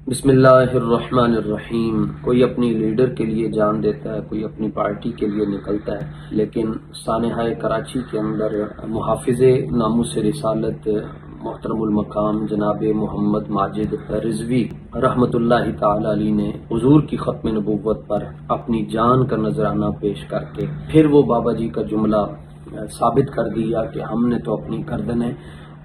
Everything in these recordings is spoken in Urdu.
بسم اللہ الرحمن الرحیم۔ کوئی اپنی لیڈر کے لیے جان دیتا ہے، کوئی اپنی پارٹی کے لیے نکلتا ہے، لیکن سانحہ کراچی کے اندر محافظ ناموس رسالت محترم المقام جناب محمد ماجد رضوی رحمۃ اللہ تعالی علیہ نے حضور کی ختم نبوت پر اپنی جان کا نذرانہ پیش کر کے پھر وہ بابا جی کا جملہ ثابت کر دیا کہ ہم نے تو اپنی گردنیں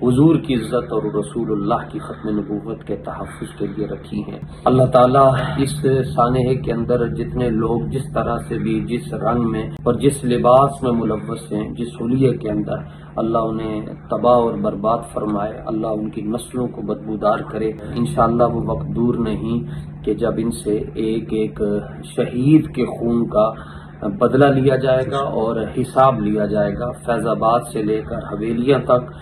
حضور کی عزت اور رسول اللہ کی ختم نبوت کے تحفظ کے لیے رکھی ہیں۔ اللہ تعالیٰ اس سانحے کے اندر جتنے لوگ جس طرح سے بھی، جس رنگ میں اور جس لباس میں ملوث ہیں، جس حلیے کے اندر، اللہ انہیں تباہ اور برباد فرمائے، اللہ ان کی نسلوں کو بدبودار کرے۔ انشاءاللہ وہ وقت دور نہیں کہ جب ان سے ایک ایک شہید کے خون کا بدلہ لیا جائے گا اور حساب لیا جائے گا، فیض آباد سے لے کر حویلیاں تک،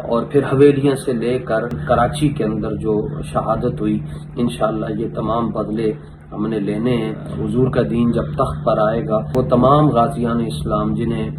اور پھر حویلیاں سے لے کر کراچی کے اندر جو شہادت ہوئی، انشاءاللہ یہ تمام بدلے ہم نے لینے ہیں۔ حضور کا دین جب تخت پر آئے گا، وہ تمام غازیان اسلام جنہیں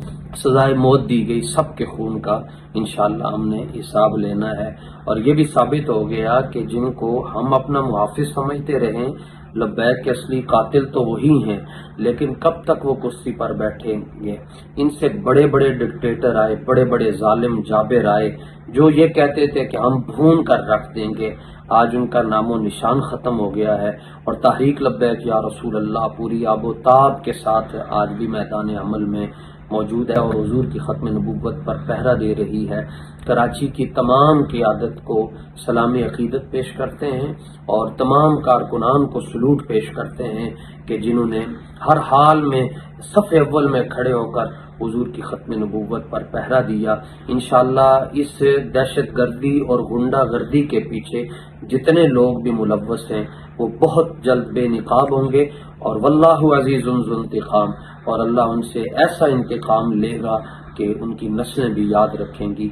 سزائے موت دی گئی، سب کے خون کا انشاءاللہ ہم نے حساب لینا ہے۔ اور یہ بھی ثابت ہو گیا کہ جن کو ہم اپنا محافظ سمجھتے رہیں، لبیک کے اصلی قاتل تو وہی ہیں، لیکن کب تک وہ کرسی پر بیٹھیں گے؟ ان سے بڑے بڑے ڈکٹیٹر آئے، بڑے بڑے ظالم جابر آئے، جو یہ کہتے تھے کہ ہم بھون کر رکھ دیں گے، آج ان کا نام و نشان ختم ہو گیا ہے، اور تحریک لبیک یا رسول اللہ پوری آب و تاب کے ساتھ آج بھی میدان عمل میں موجود ہے اور حضور کی ختم نبوت پر پہرا دے رہی ہے۔ کراچی کی تمام قیادت کو سلام عقیدت پیش کرتے ہیں اور تمام کارکنان کو سلوٹ پیش کرتے ہیں کہ جنہوں نے ہر حال میں صف اول میں کھڑے ہو کر حضور کی ختم نبوت پر پہرا دیا۔ انشاءاللہ اس دہشت گردی اور غنڈہ گردی کے پیچھے جتنے لوگ بھی ملوث ہیں وہ بہت جلد بے نقاب ہوں گے، اور واللہ عزیز ذو انتقام، اور اللہ ان سے ایسا انتقام لے گا کہ ان کی نسلیں بھی یاد رکھیں گی۔